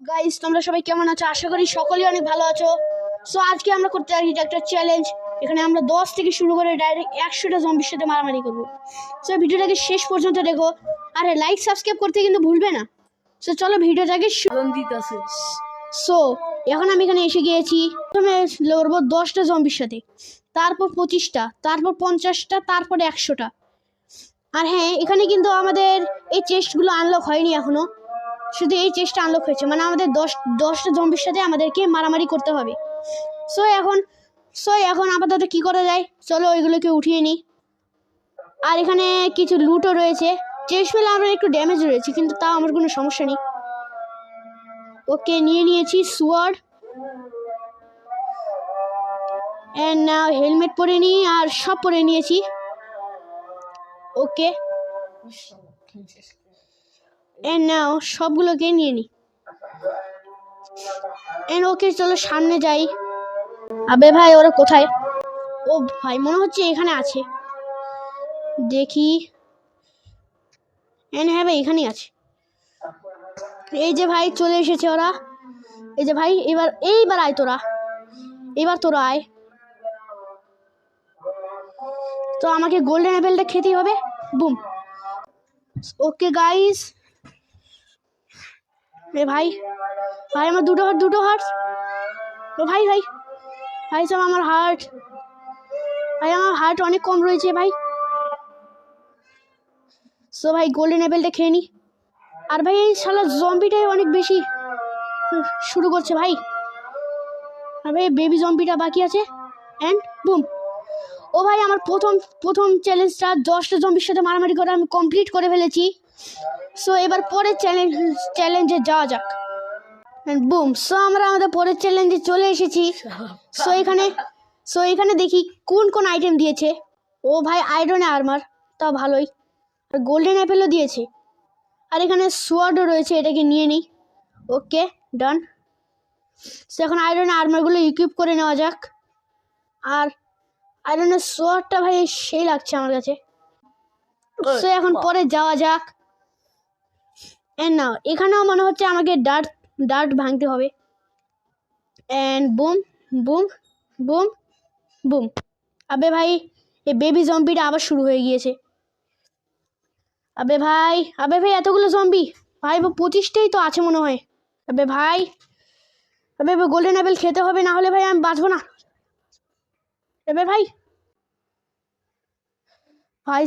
Guys তোমরা সবাই কেমন আছো? আশা করি সকলেই অনেক ভালো আছো। সো আজকে আমরা করতে যাচ্ছি একটা চ্যালেঞ্জ। এখানে আমরা 10 থেকে শুরু করে ডাইরেক্ট 100টা জম্বির সাথে মারামারি করব। সো ভিডিওটাকে শেষ পর্যন্ত দেখো, আর লাইক সাবস্ক্রাইব করতে কিন্তু ভুলবে না। সো চলো ভিডিওটাকে সো এখন আমি এখানে এসে গিয়েছি। প্রথমে লড়বো 10টা জম্বির সাথে, তারপর 25টা, তারপর 50টা, তারপরে 100টা। আর হ্যাঁ, এখানে কিন্তু আমাদের এই চেস্টগুলো আনলক হয়নি এখনো, শুধু এই চেষ্টা আনলক হয়েছে। মানে আমাদের 10টা জম্বির সাথে আমাদেরকে মারামারি করতে হবে। সো এখন আপাতত কি করা যায়, চলো ওইগুলোকে উঠিয়ে নিই। আর এখানে কিছু লুটও রয়েছে। চেস্ট পেলে আমার একটু ড্যামেজ রয়েছে, কিন্তু তাও আমার কোনো সমস্যা নেই। ওকে, নিয়ে নিয়েছি সোয়ার্ড এন্ড নাও হেলমেট পরে নিই, আর সব পরে নিয়েছি। ওকে এন্ড নাও সবগুলোকে নিয়ে নিই। এন্ড ওকে, চলো সামনে যাই। আবে ভাই, ওরা কোথায়? ও ভাই, মনে হচ্ছে এখানে আছে, দেখি। হ্যাঁ ভাই, এখানেই আছে। এই যে ভাই, চলে এসেছে ওরা। এই যে ভাই, এইবার আয় তোরা, এবার তোরা আয়। তো আমাকে গোল্ডেন অ্যাপেলটা খেতেই হবে। বুম। ওকে গাইস, ভাই ভাই আমার দুটো হার্ট। ও ভাই ভাই ভাই সব আমার হার্ট, ভাই আমার হার্ট অনেক কম রয়েছে ভাই। সো ভাই গোল্ডেন অ্যাপেলটা খেয়ে নি। আর ভাই এই শালা জম্বিটাই অনেক বেশি শুরু করছে ভাই। আর ভাই বেবি জম্বিটা বাকি আছে। And broom. ও ভাই, আমার প্রথম চ্যালেঞ্জটা 10টা জম্বির সাথে মারামারি করে আমি কমপ্লিট করে ফেলেছি। সো এবার পরের চ্যালেঞ্জে যাওয়া যাক। বুম। সো আমরা আমাদের পরের চ্যালেঞ্জে চলে এসেছি। সো এখানে দেখি কোন কোন আইটেম দিয়েছে। ও ভাই, আয়রন আর্মার, তা ভালোই। আর গোল্ডেন অ্যাপেলও দিয়েছে। আর এখানে সোয়ার্ডও রয়েছে, এটাকে নিয়ে নিই। ওকে, ডান। সো এখন আয়রন আর্মারগুলো ইকুইপ করে নেওয়া যাক। আর আয়রনের সোয়ার্ডটা ভাই সেই লাগছে আমার কাছে। সো এখন পরে যাওয়া যাক। এন্ড নাও এখানেও মনে হচ্ছে আমাকে ডার্ট ভাঙতে হবে। And boom boom boom boom. আবে ভাই, এই বেবি জম্বিটা আবার শুরু হয়ে গিয়েছে। আবে ভাই এতগুলো জম্বি ভাই, 25টাই তো আছে মনে হয়। আবে ভাই গোল্ডেন অ্যাপেল খেতে হবে, না হলে ভাই আমি বাঁচবো না। আবে ভাই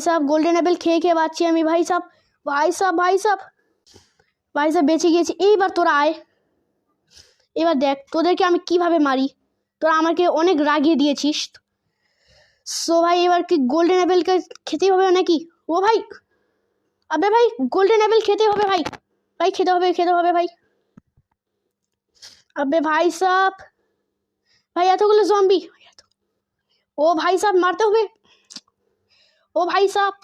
সাহেব, গোল্ডেন অ্যাপেল খেয়ে বাঁচছি আমি ভাই সাহেব। ভাই সাহেব বেঁচে গিয়েছি। এইবার তোরা আয়, এবার দেখ তোদেরকে আমি কিভাবে মারি। তোরা আমাকে অনেক রাগিয়ে দিয়েছিস। সো ভাই, এবার কি গোল্ডেন অ্যাপেলকে খেতেই হবে নাকি? ও ভাই, আবে ভাই গোল্ডেন অ্যাপেল খেতে হবে ভাই, খেতে হবে ভাই। আবে ভাই সাহেব, ভাই এতগুলো জম্বি। ও ভাই সাহেব, মারতে হবে। ও ভাই সাহেব,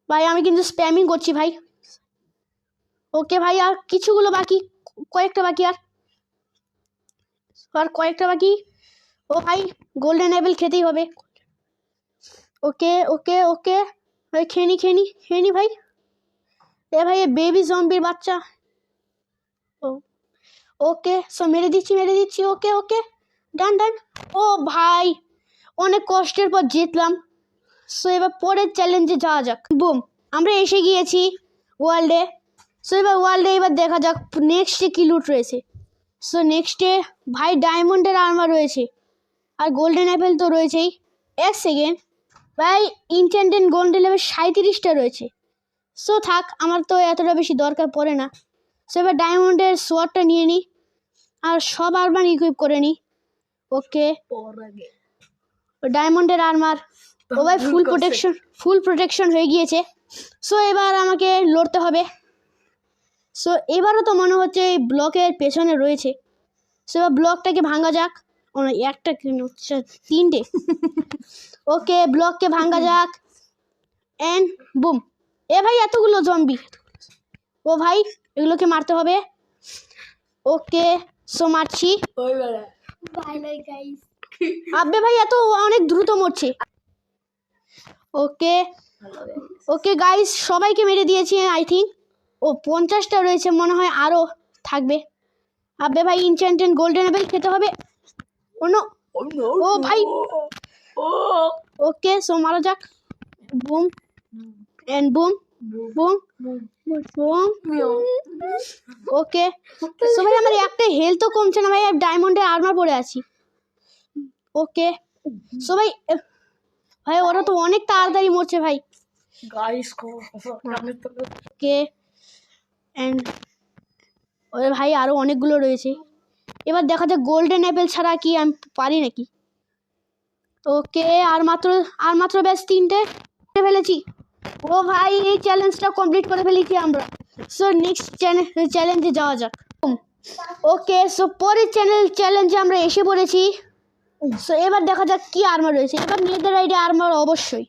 ভাই আমি কিন্তু স্প্যামিং করছি ভাই। ওকে ভাই, আর কিছুগুলো বাকি, কয়েকটা বাকি, আর কয়েকটা বাকি। ও ভাই, গোল্ডেন অ্যাপেল খেতেই হবে। ওকে ওকে ওকে ভাই, খেয়ে নি ভাই। এ ভাই, বেবি জম্বির বাচ্চা। ও ওকে, সো মেরে দিচ্ছি। ওকে ডান। ও ভাই, অনেক কষ্টের পর জিতলাম। সো এবার পরের চ্যালেঞ্জে যাওয়া যাক। বুম, আমরা এসে গিয়েছি ওয়ার্ল্ডে। সো এবার দেখা যাক নেক্সটে কি লুট রয়েছে। সো নেক্সটে ভাই ডায়মন্ডের আর্মার রয়েছে, আর গোল্ডেন অ্যাপেল তো রয়েছেই। এক সেকেন্ড ভাই, ইনচ্যান্টেড গোল্ডেন লেভেল 37টা রয়েছে। সো থাক, আমার তো এতটা বেশি দরকার পড়ে না। সো এবার ডায়মন্ডের সোয়ার্ডটা নিয়ে নিই, আর সব আর্মার ইকুইপ করে নিই। ওকে, ডায়মন্ডের আর্মার। ও ভাই, ফুল প্রোটেকশন হয়ে গিয়েছে। সো এবার আমাকে লড়তে হবে। সো এবারও তো মনে হচ্ছে এই ব্লকের পেছনে রয়েছে। সো এবার ব্লকটাকে ভাঙা যাক। একটা 3টে। ওকে, ব্লককে ভাঙা যাক। And broom. এ ভাই, এতগুলো জম্বি। ও ভাই, এগুলোকে মারতে হবে। ওকে, সো মারছি। আবে ভাই, এত অনেক দ্রুত মরছে। ওকে গাইস, সবাইকে মেরে দিয়েছি আই থিঙ্ক। ও 50টা রয়েছে মনে হয়, আরো থাকবে। আবে ভাই ইনচ্যান্টেড গোল্ডেন অ্যাপেল খেতে হবে। ও নো, ও ভাই, ওকে সো মারা যাক। Boom and boom boom boom. Okay so ভাই আমার একটা হেলথও কমছে না ভাই, ডায়মন্ডের আর্মার পরে আছি। ওকে সো ভাই, ভাই ওরা তো অনেক তাড়াতাড়ি মরছে ভাই। ওকে এন্ড ওরে ভাই আরো অনেকগুলো রয়েছে। এবার দেখা যাক গোল্ডেন অ্যাপেল ছাড়া কি আমি পারি নাকি। ওকে আর মাত্র ব্যাস 3টে ফেলেছি। ও ভাই এই চ্যালেঞ্জটা কমপ্লিট করে ফেলেছি আমরা। সো নেক্সট চ্যালেঞ্জে যাওয়া যাক। ওকে সো পরের চ্যালেঞ্জে আমরা এসে পড়েছি। সো এবার দেখা যাক কি আর্মার রয়েছে। এবার নেদাররাইট আর্মার অবশ্যই।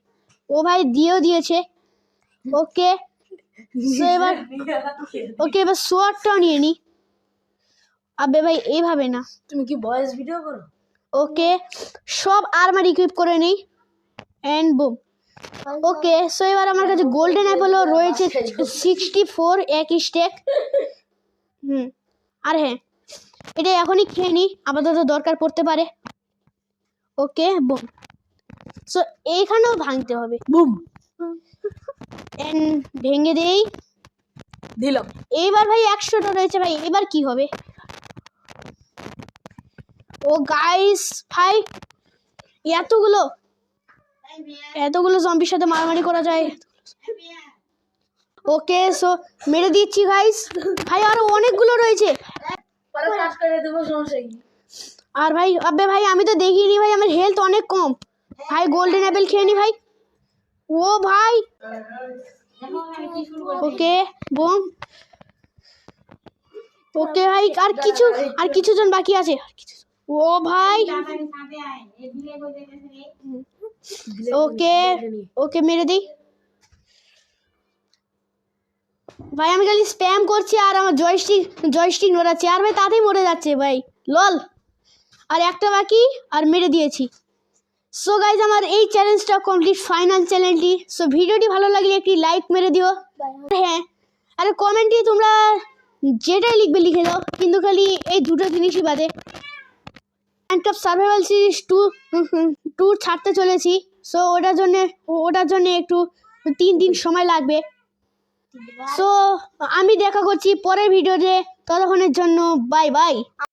ও ভাই দিয়েছে। ওকে সো এবার সোয়ার্ডটাও নিয়ে নি। আবে ভাই এইভাবে না, তুমি কি ভয়েস ভিডিও করো? ওকে সব আর্মার ইকুইপ করে নেই এন্ড বুম। ওকে সো এবার আমার কাছে গোল্ডেন অ্যাপেলও রয়েছে 64 এক স্টেক। আর হ্যাঁ এটা এখনই খেয়ে নিই, আপাতত দরকার পড়তে পারে। ওকে বুম। সো এইখানেও ভাঙতে হবে। বুম এন্ড ভেঙে দেই, দিলাম। এইবার ভাই 100টা রয়েছে ভাই, এবার কি হবে? ও গাইস ভাই এতগুলো জম্বির সাথে মারামারি করা যায়। ওকে সো মেরে দিচ্ছি গাইস। ভাই আরো অনেকগুলো রয়েছে। পরে কাজ করে দেবো, সমস্যা কি? আর ভাই আবে ভাই আমি তো দেখিনি ভাই, আমার হেলথ অনেক কম ভাই। গোল্ডেন অ্যাপেল খেয়ে নি ভাই। ও ভাই ওকে বুম। ওকে ভাই আর কিছুজন বাকি আছে। ও ভাই ওকে মেরে দিই ভাই। আমি খালি স্প্যাম করছি আর আমার জয়স্টিক নড়াচ্ছে আর ভাই তাতেই মরে যাচ্ছে ভাই, লল। আর একটা বাকি আর মেরে দিয়েছি। সো গাইজ আমার এই চ্যালেঞ্জটা কমপ্লিট, ফাইনাল চ্যালেঞ্জটি। সো ভিডিওটি ভালো লাগলে একটি লাইক মেরে দিও। হ্যাঁ আর কমেন্টে তোমরা যেটাই লিখবে লিখে দাও, কিন্তু খালি এই দুটো জিনিসই বাদে। মাইনক্রাফট সার্ভাইভাল সিরিজ 2 ছাড়তে চলেছি। সো ওটার জন্য একটু 3 দিন সময় লাগবে। সো আমি দেখা করছি পরের ভিডিওতে, ততক্ষণের জন্য বাই বাই।